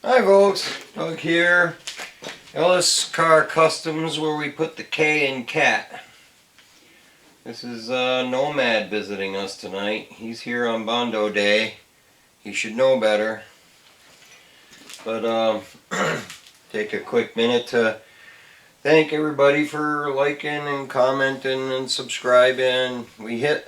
Hi folks, Doug here. Ellis Car Customs, where we put the K in cat. This is Nomad visiting us tonight. He's here on Bondo Day. He should know better. But take a quick minute to thank everybody for liking and commenting and subscribing. We hit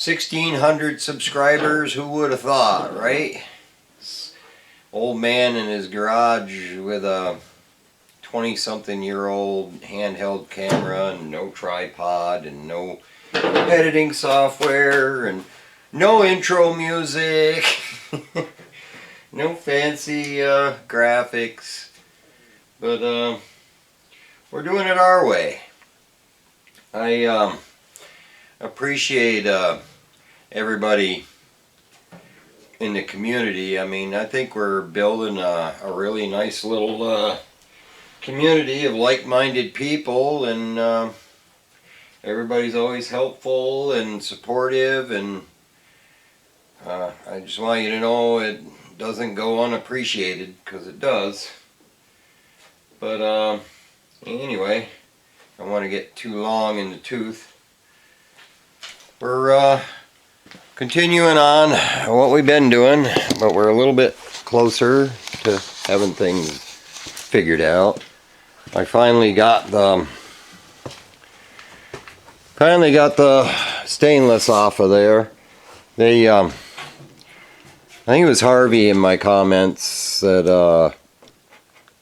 1,600 subscribers. Who would have thought, right? Old man in his garage with a 20-something-year-old handheld camera and no tripod and no editing software and no intro music, no fancy graphics, but we're doing it our way. I appreciate everybody in the community. I mean, I think we're building a really nice little community of like-minded people, and everybody's always helpful and supportive, and I just want you to know it doesn't go unappreciated, because it does. But anyway, I don't want to get too long in the tooth. We're continuing on what we've been doing, but we're a little bit closer to having things figured out. I finally got the stainless off of there. They I think it was Harvey in my comments that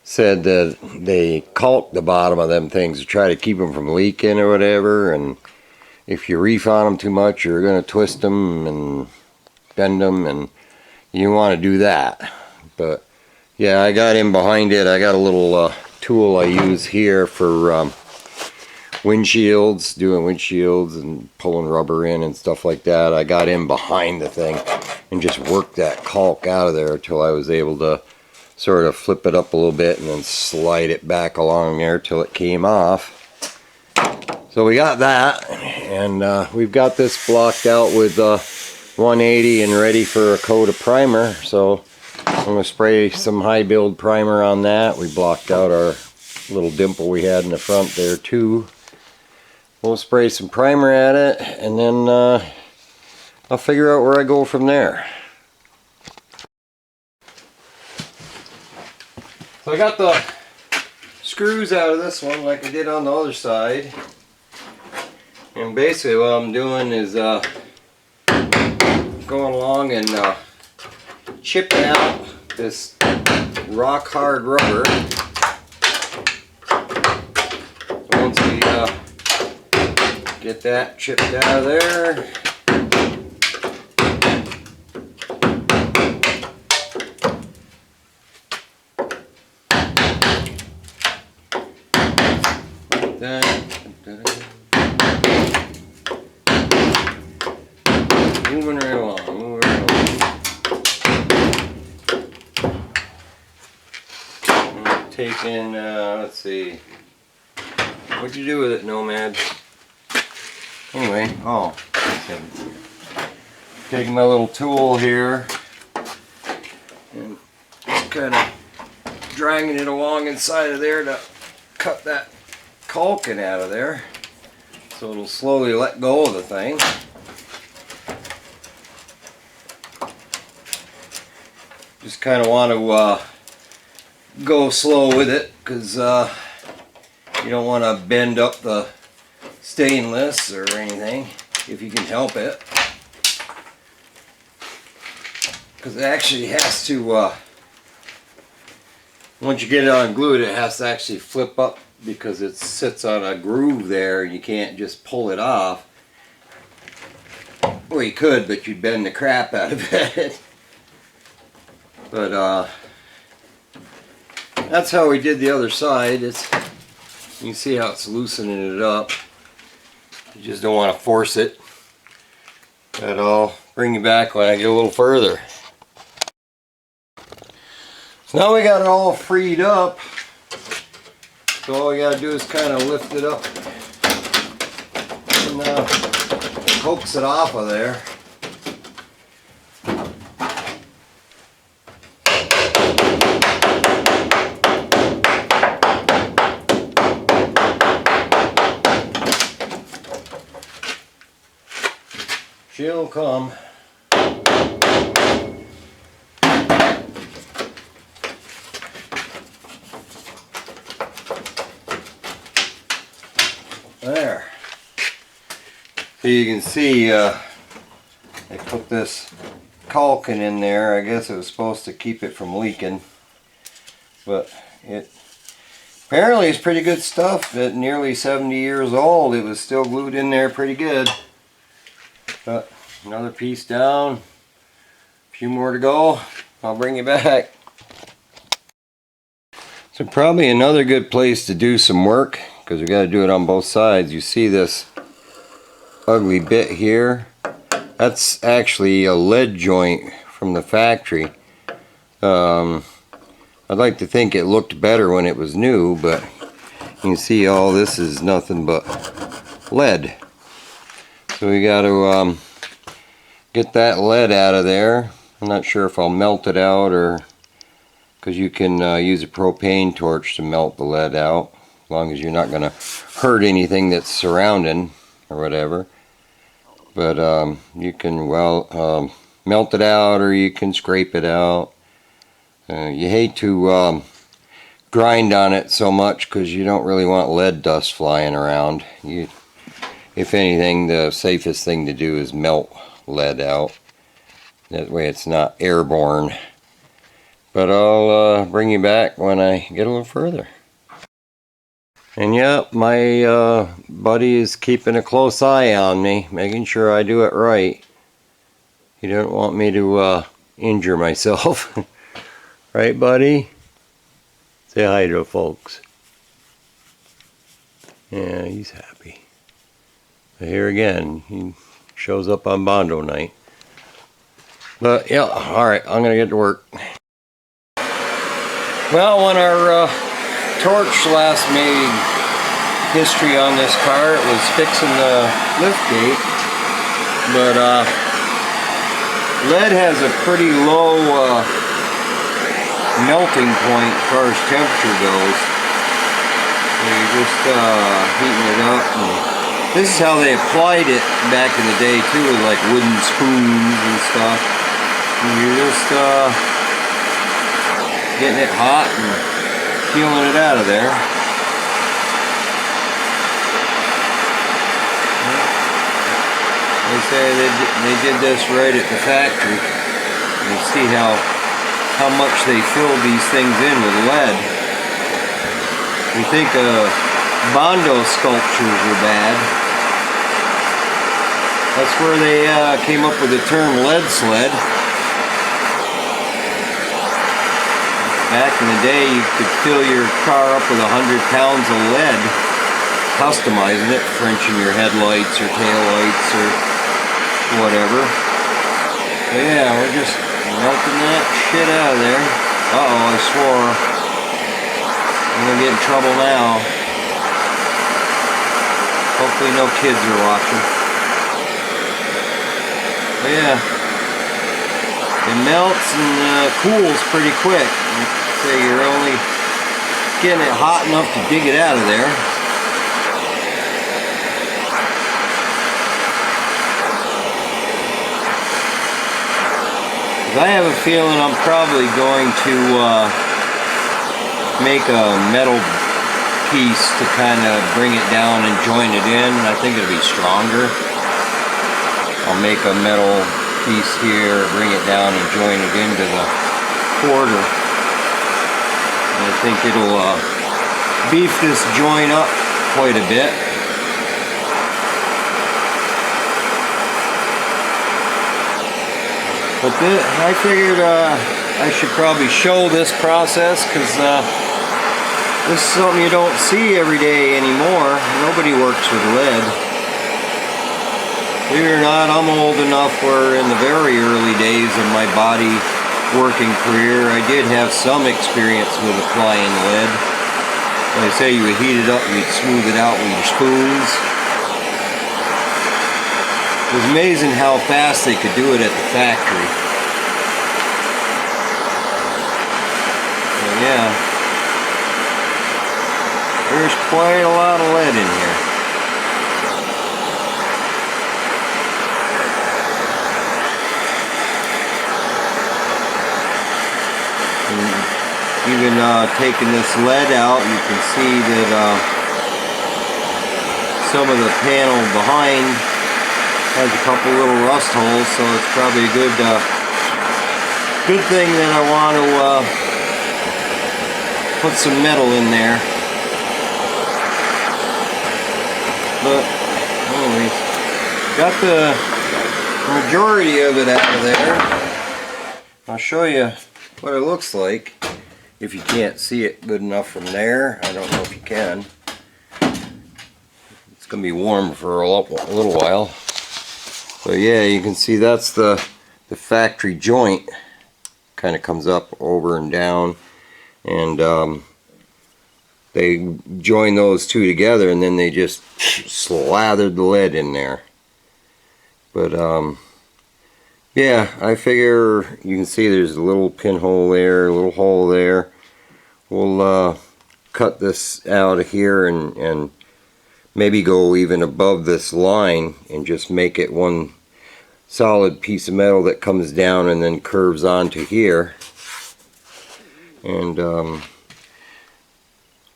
said that they caulked the bottom of them things to try to keep them from leaking or whatever, and if you reef on them too much, you're going to twist them and bend them, and you want to do that. But yeah, I got in behind it. I got a little tool I use here for windshields, doing windshields and pulling rubber in and stuff like that. I got in behind the thing and just worked that caulk out of there until I was able to sort of flip it up a little bit and then slide it back along there till it came off. So we got that, and we've got this blocked out with 180 and ready for a coat of primer. So I'm going to spray some high build primer on that. We blocked out our little dimple we had in the front there too. We'll spray some primer at it, and then I'll figure out where I go from there. So I got the screws out of this one like I did on the other side. And basically what I'm doing is going along and chipping out this rock hard rubber. Once we get that chipped out of there, like that. Moving right along, moving right along. I'm taking, let's see, what'd you do with it, Nomad? Anyway, taking my little tool here and just kind of dragging it along inside of there to cut that caulking out of there, so it'll slowly let go of the thing. Just kind of want to go slow with it, because you don't want to bend up the stainless or anything if you can help it, because it actually has to, once you get it unglued, it has to actually flip up, because it sits on a groove there. You can't just pull it off. Well, you could, but you'd bend the crap out of it. But that's how we did the other side. You can see how it's loosening it up. You just don't want to force it. But I'll bring you back when I get a little further. So now we got it all freed up. So all we got to do is kind of lift it up and coax it off of there. She'll come. There. So you can see I put this caulking in there. I guess it was supposed to keep it from leaking, but it apparently is pretty good stuff. At nearly 70 years old, it was still glued in there pretty good. But another piece down, a few more to go. I'll bring you back. So probably another good place to do some work, because we got to do it on both sides. You see this ugly bit here? That's actually a lead joint from the factory. I'd like to think it looked better when it was new, but you can see all this is nothing but lead. So we got to get that lead out of there. I'm not sure if I'll melt it out, or because you can use a propane torch to melt the lead out, as long as you're not going to hurt anything that's surrounding or whatever. But you can melt it out, or you can scrape it out. You hate to grind on it so much because you don't really want lead dust flying around. If anything, the safest thing to do is melt lead out. That way it's not airborne. But I'll bring you back when I get a little further. And yep, my buddy is keeping a close eye on me, making sure I do it right. He doesn't want me to injure myself. Right, buddy? Say hi to the folks. Yeah, he's happy. But here again, he shows up on Bondo night. But yeah, alright, I'm gonna get to work. Well, when our torch last made history on this car, it was fixing the lift gate. But lead has a pretty low melting point as far as temperature goes. So you're just heating it up. And this is how they applied it back in the day too, with like wooden spoons and stuff. And you're just getting it hot and peeling it out of there. They say they did this right at the factory. You see how much they filled these things in with lead. You think Bondo sculptures were bad. That's where they came up with the term lead sled. Back in the day, you could fill your car up with 100 pounds of lead, customizing it, Frenching your headlights or taillights or whatever. But yeah, we're just melting that shit out of there. Uh-oh, I swore. I'm gonna get in trouble now. Hopefully no kids are watching. But yeah, it melts and cools pretty quick. So you're only getting it hot enough to dig it out of there. I have a feeling I'm probably going to make a metal piece to kind of bring it down and join it in. I think it'll be stronger. I'll make a metal piece here, bring it down and join it into the quarter. And I think it'll beef this joint up quite a bit. But I figured I should probably show this process, because this is something you don't see every day anymore. Nobody works with lead. Believe it or not, I'm old enough where in the very early days of my body working career, I did have some experience with applying lead. Like I say, you would heat it up and you'd smooth it out with your spoons. It was amazing how fast they could do it at the factory. So yeah, there's quite a lot of lead in here. Even taking this lead out, you can see that some of the panel behind has a couple little rust holes, so it's probably a good thing that I want to put some metal in there. But anyways, got the majority of it out of there. I'll show you what it looks like. If you can't see it good enough from there, I don't know if you can. It's gonna be warm for a little while. But yeah, you can see that's the factory joint. Kind of comes up over and down, and they join those two together, and then they just slathered the lead in there. But yeah, I figure you can see there's a little pinhole there, a little hole there. We'll cut this out of here and maybe go even above this line and just make it one solid piece of metal that comes down and then curves onto here. And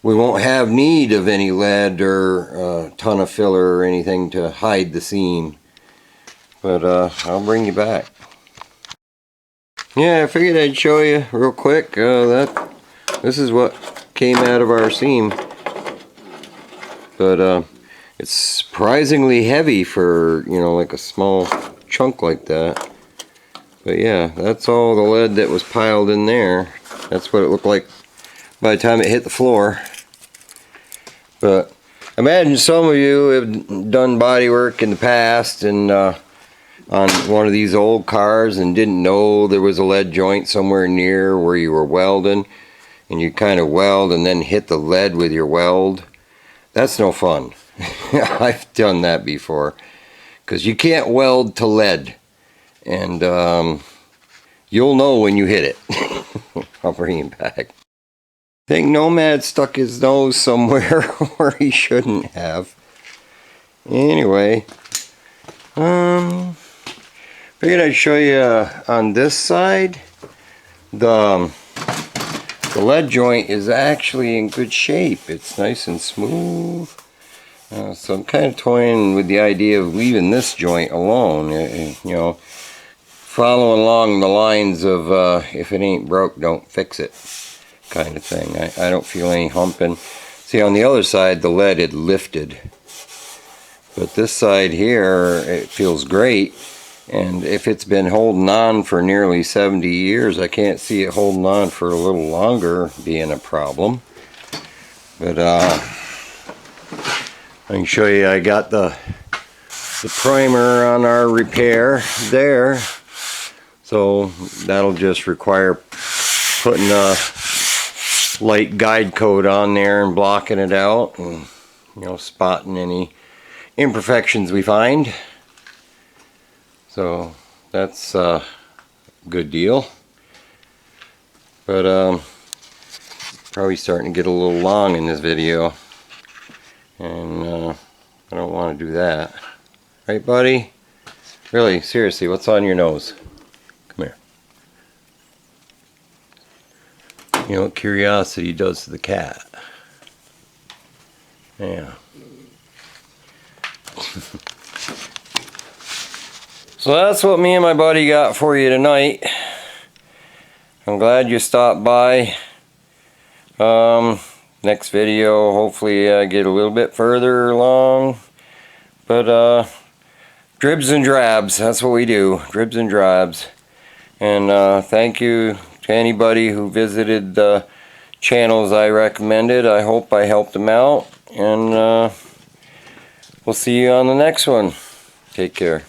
we won't have need of any lead or a ton of filler or anything to hide the seam. But I'll bring you back. Yeah, I figured I'd show you real quick. This is what came out of our seam. But it's surprisingly heavy for, you know, like a small chunk like that. But yeah, that's all the lead that was piled in there. That's what it looked like by the time it hit the floor. But imagine some of you have done body work in the past and on one of these old cars and didn't know there was a lead joint somewhere near where you were welding, and you kind of weld and then hit the lead with your weld. That's no fun. I've done that before, because you can't weld to lead, and you'll know when you hit it. I'll bring him back. I think Nomad stuck his nose somewhere where he shouldn't have. Anyway, figured I'd show you on this side. The lead joint is actually in good shape. It's nice and smooth. So I'm kind of toying with the idea of leaving this joint alone. You know, following along the lines of if it ain't broke, don't fix it kind of thing. I don't feel any humping. See, on the other side, the lead had lifted. But this side here, it feels great. And if it's been holding on for nearly 70 years, I can't see it holding on for a little longer being a problem. But I can show you, I got the primer on our repair there. So that'll just require putting a light guide coat on there and blocking it out, and, you know, spotting any imperfections we find. So that's a good deal. But probably starting to get a little long in this video, and I don't want to do that. Right, buddy? Really, seriously, what's on your nose? Come here. You know what curiosity does to the cat. Yeah. So that's what me and my buddy got for you tonight. I'm glad you stopped by. Next video, hopefully I get a little bit further along. But dribs and drabs, that's what we do. Dribs and drabs. And thank you to anybody who visited the channels I recommended. I hope I helped them out. And we'll see you on the next one. Take care.